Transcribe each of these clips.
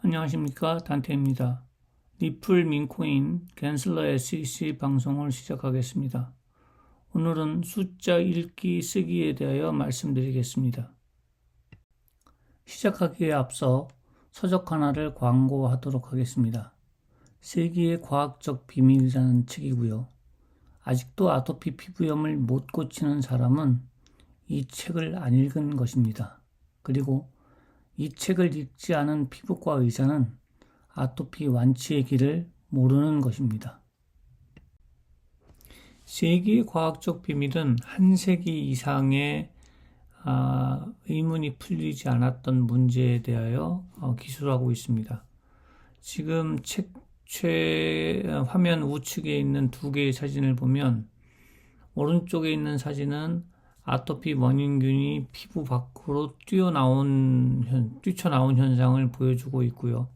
안녕하십니까, 단태입니다. 리플 민코인 갠슬러 SEC 방송을 시작하겠습니다. 오늘은 숫자 읽기 쓰기에 대하여 말씀드리겠습니다. 시작하기에 앞서 서적 하나를 광고하도록 하겠습니다. 세기의 과학적 비밀이라는 책이고요. 아직도 아토피 피부염을 못 고치는 사람은 이 책을 안 읽은 것입니다. 그리고 이 책을 읽지 않은 피부과 의사는 아토피 완치의 길을 모르는 것입니다. 세기의 과학적 비밀은 한 세기 이상의 의문이 풀리지 않았던 문제에 대하여 기술하고 있습니다. 지금 책 화면 우측에 있는 두 개의 사진을 보면 오른쪽에 있는 사진은 아토피 원인균이 피부 밖으로 뛰쳐나온 현상을 보여주고 있고요.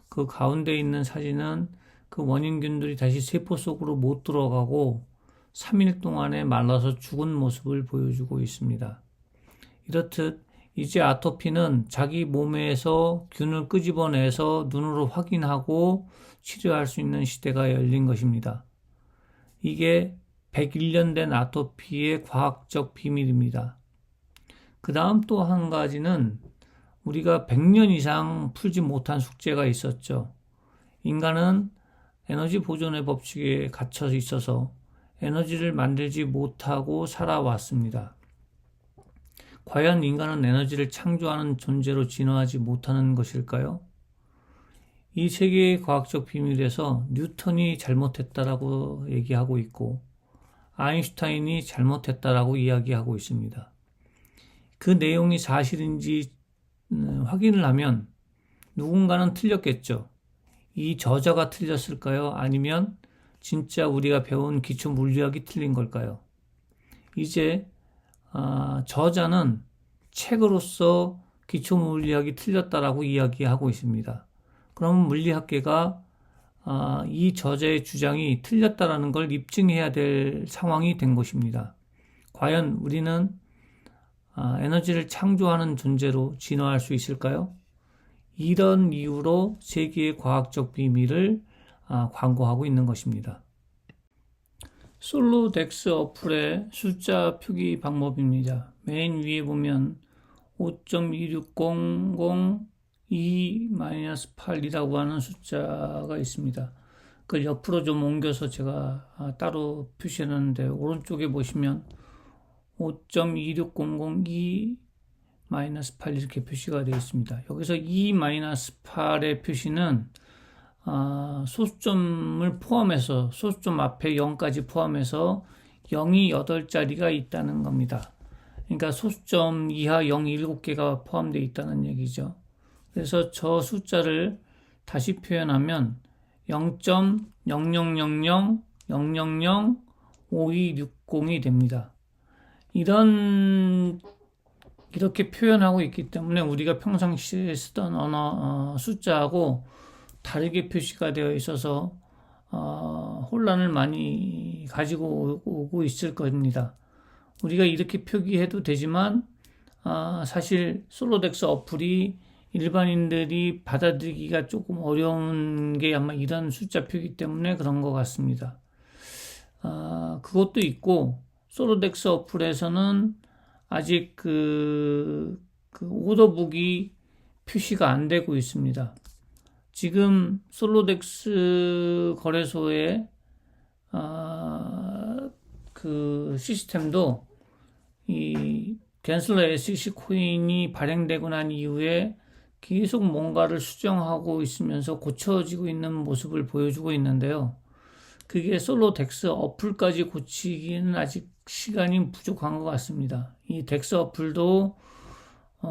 그 가운데 있는 사진은 그 원인균들이 다시 세포 속으로 못 들어가고 3일 동안에 말라서 죽은 모습을 보여주고 있습니다. 이렇듯 이제 아토피는 자기 몸에서 균을 끄집어내서 눈으로 확인하고 치료할 수 있는 시대가 열린 것입니다. 이게 101년 된 아토피의 과학적 비밀입니다. 그 다음 또 한 가지는 우리가 100년 이상 풀지 못한 숙제가 있었죠. 인간은 에너지 보존의 법칙에 갇혀 있어서 에너지를 만들지 못하고 살아왔습니다. 과연 인간은 에너지를 창조하는 존재로 진화하지 못하는 것일까요? 이 세계의 과학적 비밀에서 뉴턴이 잘못했다라고 얘기하고 있고 아인슈타인이 잘못했다라고 이야기하고 있습니다. 그 내용이 사실인지 확인을 하면 누군가는 틀렸겠죠. 이 저자가 틀렸을까요? 아니면 진짜 우리가 배운 기초 물리학이 틀린 걸까요? 이제 저자는 책으로서 기초 물리학이 틀렸다라고 이야기하고 있습니다. 그럼 물리학계가 이 저자의 주장이 틀렸다라는 걸 입증해야 될 상황이 된 것입니다. 과연 우리는 에너지를 창조하는 존재로 진화할 수 있을까요? 이런 이유로 세계의 과학적 비밀을 광고하고 있는 것입니다. 솔로덱스 어플의 숫자 표기 방법입니다. 맨 위에 보면 5.2600 2-8이라고 하는 숫자가 있습니다. 그걸 옆으로 좀 옮겨서 제가 따로 표시했는데 오른쪽에 보시면 5.2600 2-8 이렇게 표시가 되어 있습니다. 여기서 2-8의 표시는 소수점을 포함해서 소수점 앞에 0까지 포함해서 0이 8자리가 있다는 겁니다. 그러니까 소수점 이하 0이 7개가 포함되어 있다는 얘기죠. 그래서 저 숫자를 다시 표현하면 0.0000005260이 됩니다. 이렇게 표현하고 있기 때문에 우리가 평상시에 쓰던 언어 숫자하고 다르게 표시가 되어 있어서 혼란을 많이 가지고 오고 있을 겁니다. 우리가 이렇게 표기해도 되지만 사실 솔로덱스 어플이 일반인들이 받아들이기가 조금 어려운 게 아마 이런 숫자 표기 때문에 그런 것 같습니다. 그것도 있고 솔로덱스 어플에서는 아직 그 오더북이 표시가 안 되고 있습니다. 지금 솔로덱스 거래소의 그 시스템도 이 갠슬러 SEC 코인이 발행되고 난 이후에 계속 뭔가를 수정하고 있으면서 고쳐지고 있는 모습을 보여주고 있는데요. 그게 솔로덱스 어플까지 고치기는 아직 시간이 부족한 것 같습니다. 이 덱스 어플도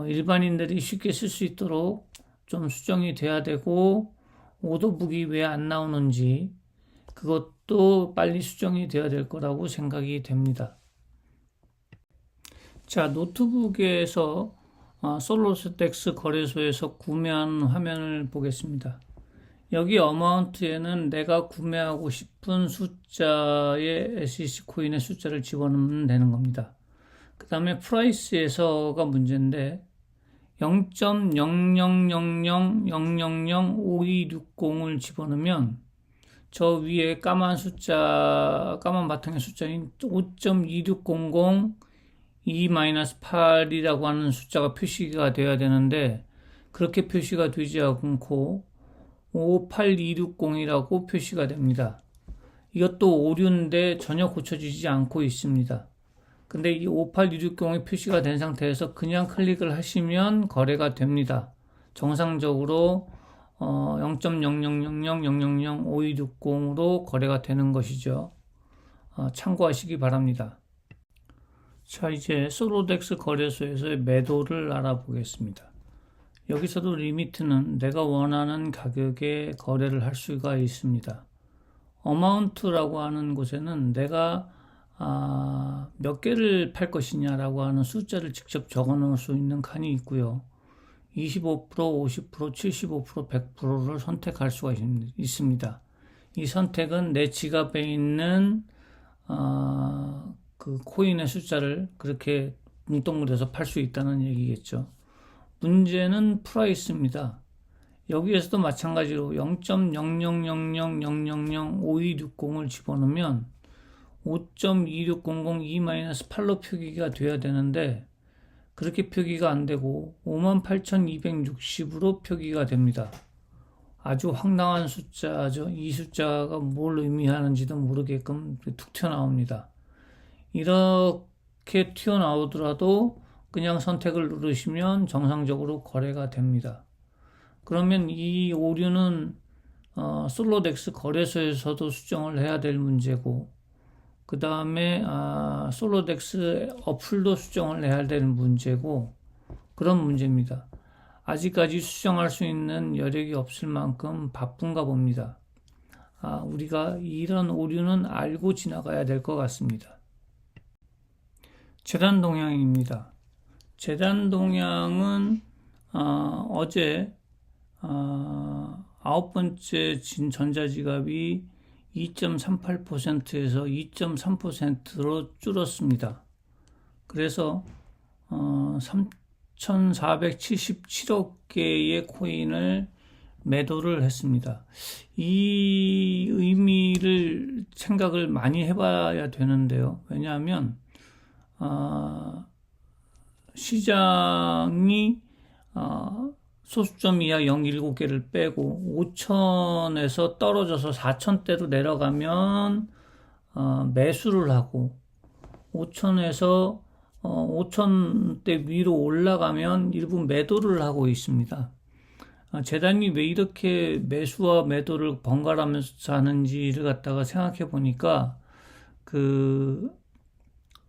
일반인들이 쉽게 쓸 수 있도록 좀 수정이 돼야 되고 오더북이 왜 안 나오는지 그것도 빨리 수정이 돼야 될 거라고 생각이 됩니다. 자, 노트북에서 솔로덱스 거래소에서 구매한 화면을 보겠습니다. 여기 어마운트에는 내가 구매하고 싶은 숫자의 SEC 코인의 숫자를 집어넣으면 되는 겁니다. 그 다음에 프라이스에서가 문제인데 0.00000005260을 집어넣으면 저 위에 까만 바탕의 숫자인 5.2600 E-8이라고 하는 숫자가 표시가 되어야 되는데 그렇게 표시가 되지 않고 58260이라고 표시가 됩니다. 이것도 오류인데 전혀 고쳐지지 않고 있습니다. 근데 이 58260이 표시가 된 상태에서 그냥 클릭을 하시면 거래가 됩니다. 정상적으로 0.0000005260으로 거래가 되는 것이죠. 참고하시기 바랍니다. 자, 이제 솔로덱스 거래소에서의 매도를 알아보겠습니다. 여기서도 리미트는 내가 원하는 가격에 거래를 할 수가 있습니다. 어마운트라고 하는 곳에는 내가 몇 개를 팔 것이냐라고 하는 숫자를 직접 적어 놓을 수 있는 칸이 있고요. 25%, 50%, 75%, 100%를 선택할 수가 있습니다. 이 선택은 내 지갑에 있는 그 코인의 숫자를 그렇게 뭉뚱그려서 팔 수 있다는 얘기겠죠. 문제는 프라이스입니다. 여기에서도 마찬가지로 0.0000005260을 집어넣으면 5.2600 E-8로 표기가 돼야 되는데 그렇게 표기가 안 되고 58,260으로 표기가 됩니다. 아주 황당한 숫자죠. 이 숫자가 뭘 의미하는지도 모르게끔 툭 튀어나옵니다. 이렇게 튀어나오더라도 그냥 선택을 누르시면 정상적으로 거래가 됩니다. 그러면 이 오류는 솔로덱스 거래소에서도 수정을 해야 될 문제고 그 다음에 솔로덱스 어플도 수정을 해야 될 문제고 그런 문제입니다. 아직까지 수정할 수 있는 여력이 없을 만큼 바쁜가 봅니다. 우리가 이런 오류는 알고 지나가야 될 것 같습니다. 재단 동향입니다. 재단 동향은 어제 9번째 전자지갑이 2.38%에서 2.3%로 줄었습니다. 그래서 3,477억 개의 코인을 매도를 했습니다. 이 의미를 생각을 많이 해봐야 되는데요. 왜냐하면 시장이 소수점 이하 0.17개를 빼고 5천에서 떨어져서 4천대로 내려가면 매수를 하고 5천에서 5천대 위로 올라가면 일부 매도를 하고 있습니다. 재단이 왜 이렇게 매수와 매도를 번갈아가면서 하는지를 갖다가 생각해 보니까 그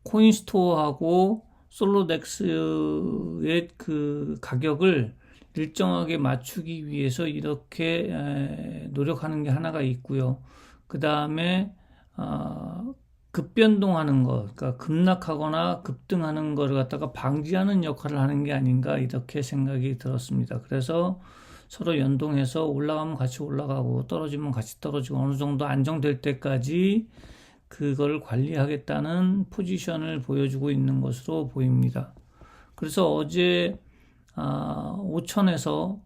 코인스토어하고 솔로덱스의 그 가격을 일정하게 맞추기 위해서 이렇게 노력하는 게 하나가 있고요. 그 다음에 급변동하는 것, 그러니까 급락하거나 급등하는 것을 갖다가 방지하는 역할을 하는 게 아닌가 이렇게 생각이 들었습니다. 그래서 서로 연동해서 올라가면 같이 올라가고 떨어지면 같이 떨어지고 어느 정도 안정될 때까지 그걸 관리하겠다는 포지션을 보여주고 있는 것으로 보입니다. 그래서 어제 5천에서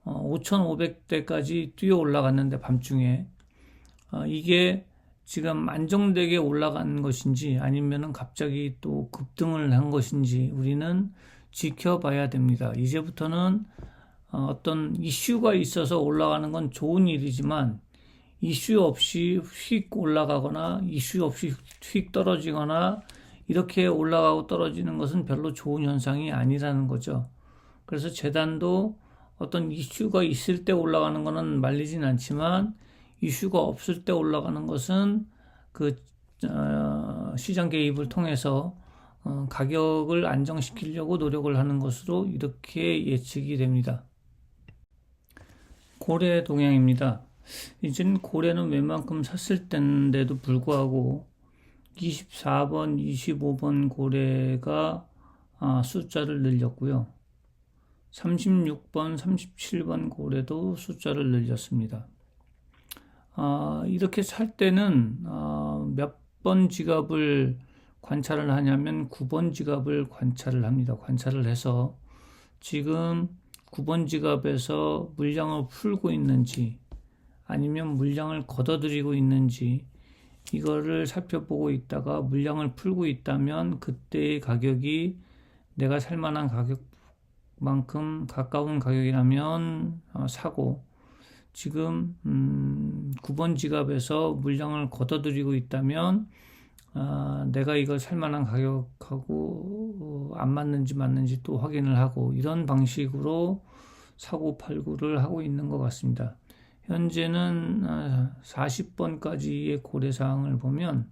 5,500대까지 뛰어 올라갔는데 밤중에 이게 지금 안정되게 올라간 것인지 아니면은 갑자기 또 급등을 한 것인지 우리는 지켜봐야 됩니다. 이제부터는 어떤 이슈가 있어서 올라가는 건 좋은 일이지만 이슈 없이 휙 올라가거나 이슈 없이 휙 떨어지거나 이렇게 올라가고 떨어지는 것은 별로 좋은 현상이 아니라는 거죠. 그래서 재단도 어떤 이슈가 있을 때 올라가는 것은 말리진 않지만 이슈가 없을 때 올라가는 것은 그 시장 개입을 통해서 가격을 안정시키려고 노력을 하는 것으로 이렇게 예측이 됩니다. 고래 동향입니다. 이젠 고래는 웬만큼 샀을 때인데도 불구하고 24번, 25번 고래가 숫자를 늘렸고요. 36번, 37번 고래도 숫자를 늘렸습니다. 이렇게 살 때는 몇 번 지갑을 관찰을 하냐면 9번 지갑을 관찰을 합니다. 관찰을 해서 지금 9번 지갑에서 물량을 풀고 있는지 아니면 물량을 걷어들이고 있는지 이거를 살펴보고 있다가 물량을 풀고 있다면 그때의 가격이 내가 살만한 가격만큼 가까운 가격이라면 사고, 지금 9번 지갑에서 물량을 걷어들이고 있다면 내가 이걸 살만한 가격하고 안 맞는지 또 확인을 하고, 이런 방식으로 사고 팔고를 하고 있는 것 같습니다. 현재는 40번까지의 고려사항을 보면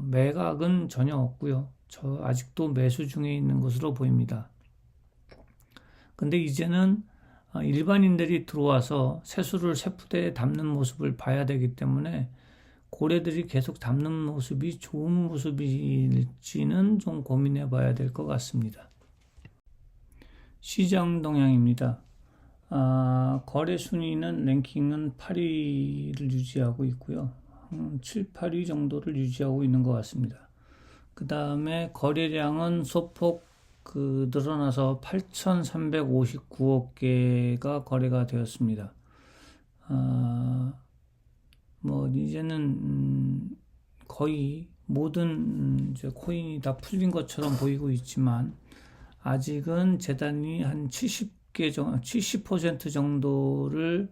매각은 전혀 없고요. 저 아직도 매수 중에 있는 것으로 보입니다. 근데 이제는 일반인들이 들어와서 세수를 세푸대에 담는 모습을 봐야 되기 때문에 고래들이 계속 담는 모습이 좋은 모습일지는 좀 고민해 봐야 될 것 같습니다. 시장 동향입니다. 거래 순위는 랭킹은 8위를 유지하고 있고요. 7, 8위 정도를 유지하고 있는 것 같습니다. 그 다음에 거래량은 소폭 늘어나서 8,359억 개가 거래가 되었습니다. 이제는 거의 모든 이제 코인이 다 풀린 것처럼 보이고 있지만 아직은 재단이 한 70% 정도를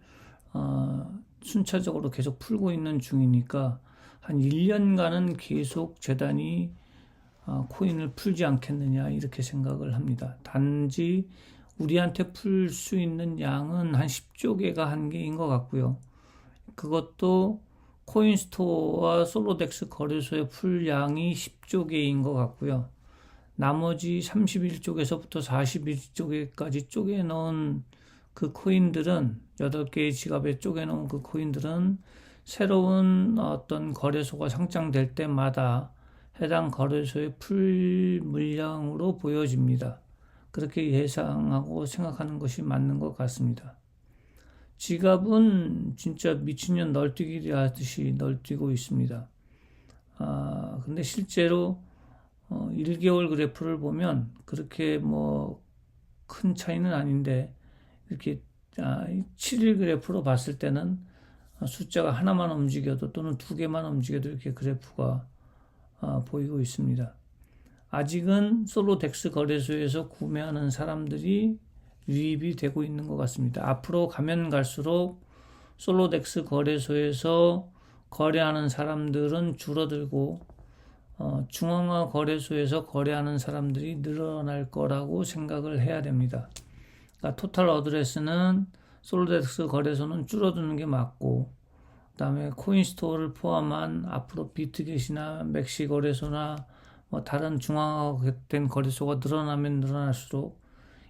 순차적으로 계속 풀고 있는 중이니까 한 1년간은 계속 재단이 코인을 풀지 않겠느냐 이렇게 생각을 합니다. 단지 우리한테 풀 수 있는 양은 한 10조 개가 한계인 것 같고요. 그것도 코인스토어와 솔로덱스 거래소에 풀 양이 10조 개인 것 같고요. 나머지 31쪽에서부터 41쪽에까지 쪼개놓은 그 코인들은 8개의 지갑에 쪼개놓은 그 코인들은 새로운 어떤 거래소가 상장될 때마다 해당 거래소의 풀 물량으로 보여집니다. 그렇게 예상하고 생각하는 것이 맞는 것 같습니다. 지갑은 진짜 미친년 널뛰기 하듯이 널뛰고 있습니다. 근데 실제로 1개월 그래프를 보면 그렇게 큰 차이는 아닌데, 이렇게 7일 그래프로 봤을 때는 숫자가 하나만 움직여도 또는 2개만 움직여도 이렇게 그래프가 보이고 있습니다. 아직은 솔로덱스 거래소에서 구매하는 사람들이 유입이 되고 있는 것 같습니다. 앞으로 가면 갈수록 솔로덱스 거래소에서 거래하는 사람들은 줄어들고 중앙화 거래소에서 거래하는 사람들이 늘어날 거라고 생각을 해야 됩니다. 그러니까 토탈 어드레스는 솔로덱스 거래소는 줄어드는 게 맞고, 그 다음에 코인스토어를 포함한 앞으로 비트겟이나 맥시 거래소나 다른 중앙화된 거래소가 늘어나면 늘어날수록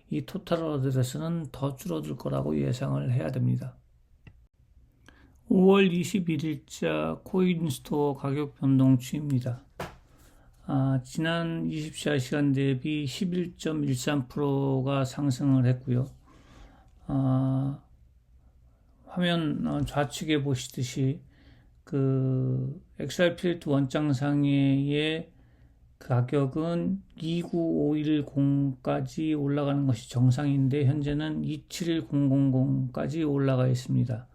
이 토탈 어드레스는 더 줄어들 거라고 예상을 해야 됩니다. 5월 21일자 코인스토어 가격 변동치입니다. 지난 24시간 대비 11.13%가 상승을 했고요. 화면 좌측에 보시듯이 그 XRP 원장상의 가격은 29510까지 올라가는 것이 정상인데 현재는 271000까지 올라가 있습니다.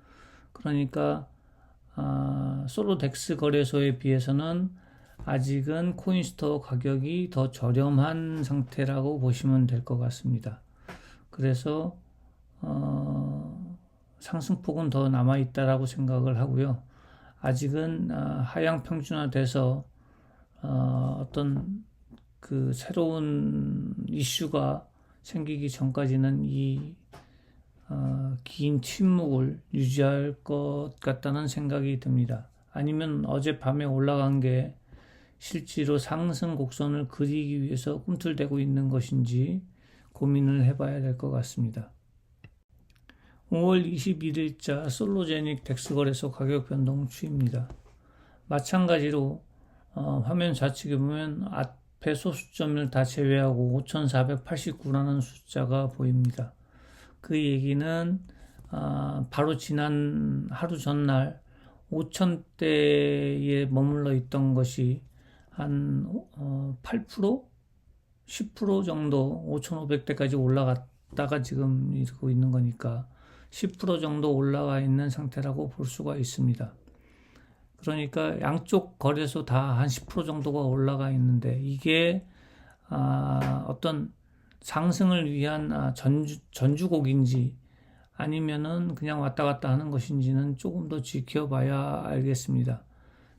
그러니까 솔로덱스 거래소에 비해서는 아직은 코인스토어 가격이 더 저렴한 상태라고 보시면 될 것 같습니다. 그래서 상승폭은 더 남아있다라고 생각을 하고요. 아직은 하향 평준화돼서 어떤 그 새로운 이슈가 생기기 전까지는 이 긴 침묵을 유지할 것 같다는 생각이 듭니다. 아니면 어젯밤에 올라간 게 실제로 상승 곡선을 그리기 위해서 꿈틀대고 있는 것인지 고민을 해봐야 될 것 같습니다. 5월 21일자 솔로제닉 덱스 거래소 가격 변동 추이입니다. 마찬가지로 화면 좌측에 보면 앞에 소수점을 다 제외하고 5,489라는 숫자가 보입니다. 그 얘기는 바로 지난 하루 전날 5,000대에 머물러 있던 것이 한 8%? 10% 정도 5,500대까지 올라갔다가 지금 이러고 있는 거니까 10% 정도 올라가 있는 상태라고 볼 수가 있습니다. 그러니까 양쪽 거래소 다 한 10% 정도가 올라가 있는데 이게 어떤 상승을 위한 전주곡인지 아니면은 그냥 왔다 갔다 하는 것인지는 조금 더 지켜봐야 알겠습니다.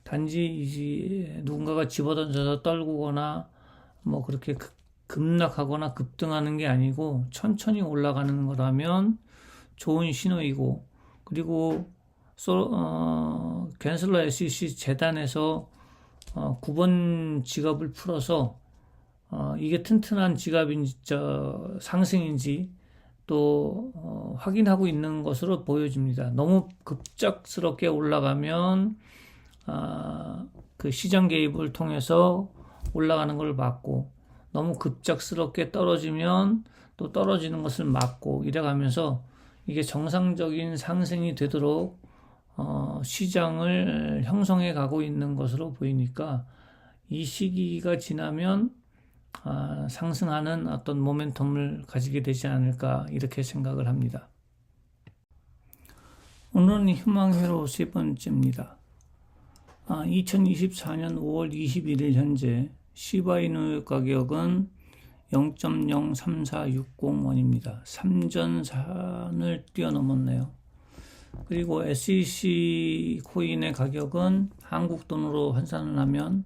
단지 이제 누군가가 집어던져서 떨구거나 뭐 그렇게 급락하거나 급등하는 게 아니고 천천히 올라가는 거라면 좋은 신호이고, 그리고 겐슬러 SEC 재단에서 9번 지갑을 풀어서 이게 튼튼한 지갑인지 상승인지 또 확인하고 있는 것으로 보여집니다. 너무 급작스럽게 올라가면 그 시장 개입을 통해서 올라가는 걸 막고, 너무 급작스럽게 떨어지면 또 떨어지는 것을 막고 이래가면서 이게 정상적인 상승이 되도록 시장을 형성해 가고 있는 것으로 보이니까 이 시기가 지나면 상승하는 어떤 모멘텀을 가지게 되지 않을까 이렇게 생각을 합니다. 오늘은 희망회로 세 번째입니다. 2024년 5월 21일 현재 시바이누 가격은 0.03460원입니다. 3전선을 뛰어넘었네요. 그리고 SEC 코인의 가격은 한국 돈으로 환산을 하면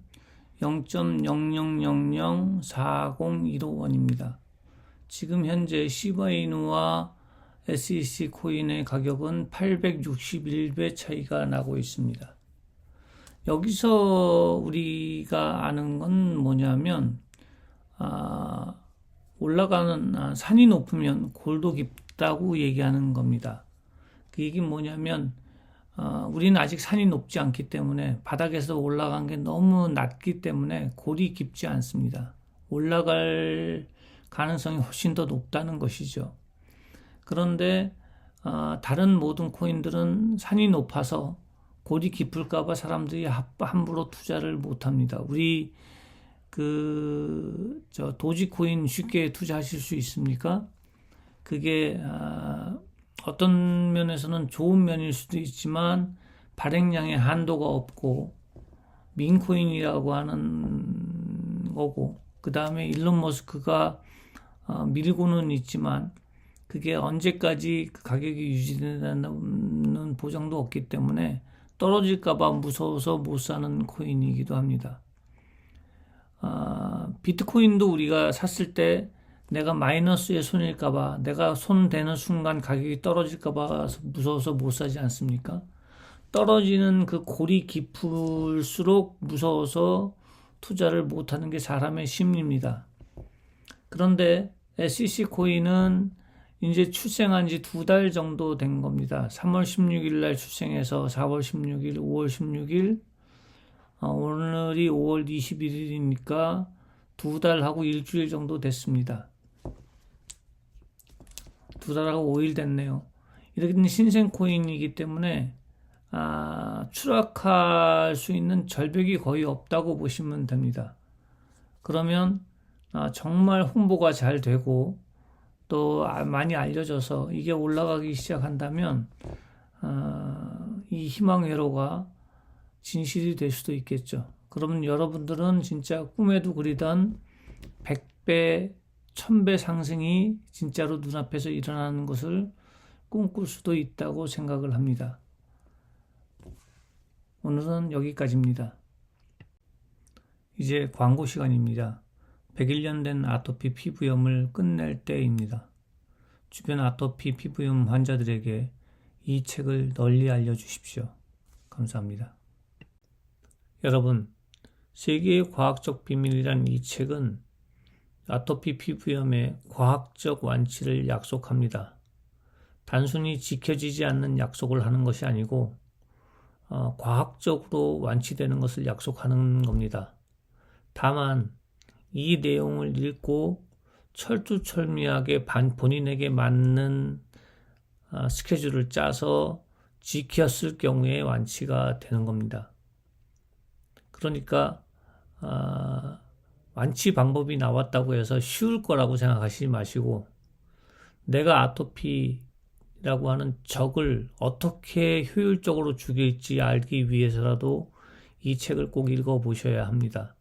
0.00004015원입니다. 지금 현재 시바이누와 SEC 코인의 가격은 861배 차이가 나고 있습니다. 여기서 우리가 아는 건 뭐냐면 올라가는 산이 높으면 골도 깊다고 얘기하는 겁니다. 그 얘기는 뭐냐면 우리는 아직 산이 높지 않기 때문에 바닥에서 올라간 게 너무 낮기 때문에 골이 깊지 않습니다. 올라갈 가능성이 훨씬 더 높다는 것이죠. 그런데 다른 모든 코인들은 산이 높아서 골이 깊을까봐 사람들이 함부로 투자를 못합니다. 우리 도지코인 쉽게 투자하실 수 있습니까? 그게 어떤 면에서는 좋은 면일 수도 있지만 발행량에 한도가 없고 민코인이라고 하는 거고, 그 다음에 일론 머스크가 밀고는 있지만 그게 언제까지 그 가격이 유지된다는 보장도 없기 때문에 떨어질까봐 무서워서 못 사는 코인이기도 합니다. 비트코인도 우리가 샀을 때 내가 마이너스의 손일까봐, 내가 손 대는 순간 가격이 떨어질까봐 무서워서 못 사지 않습니까? 떨어지는 그 골이 깊을수록 무서워서 투자를 못하는 게 사람의 심리입니다. 그런데 SEC 코인은 이제 출생한 지 2달 정도 된 겁니다. 3월 16일 날 출생해서 4월 16일, 5월 16일, 오늘이 5월 21일이니까 2달하고 일주일 정도 됐습니다. 2달하고 5일 됐네요. 이렇게 신생 코인이기 때문에 추락할 수 있는 절벽이 거의 없다고 보시면 됩니다. 그러면 정말 홍보가 잘 되고 또 많이 알려져서 이게 올라가기 시작한다면 이 희망회로가 진실이 될 수도 있겠죠. 그러면 여러분들은 진짜 꿈에도 그리던 100배, 1000배 상승이 진짜로 눈앞에서 일어나는 것을 꿈꿀 수도 있다고 생각을 합니다. 오늘은 여기까지입니다. 이제 광고 시간입니다. 101년 된 아토피 피부염을 끝낼 때입니다. 주변 아토피 피부염 환자들에게 이 책을 널리 알려주십시오. 감사합니다. 여러분, 세계의 과학적 비밀이란 이 책은 아토피 피부염의 과학적 완치를 약속합니다. 단순히 지켜지지 않는 약속을 하는 것이 아니고 과학적으로 완치되는 것을 약속하는 겁니다. 다만 이 내용을 읽고 철두철미하게 본인에게 맞는 스케줄을 짜서 지켰을 경우에 완치가 되는 겁니다. 그러니까 완치 방법이 나왔다고 해서 쉬울 거라고 생각하시지 마시고 내가 아토피라고 하는 적을 어떻게 효율적으로 죽일지 알기 위해서라도 이 책을 꼭 읽어보셔야 합니다.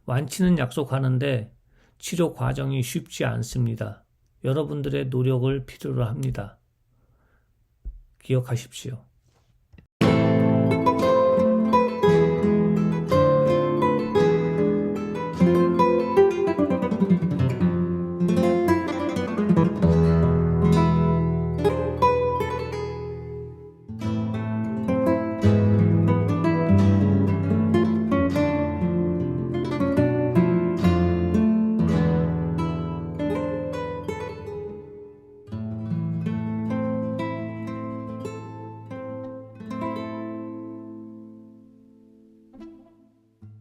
완치는 약속하는데 치료 과정이 쉽지 않습니다. 여러분들의 노력을 필요로 합니다. 기억하십시오.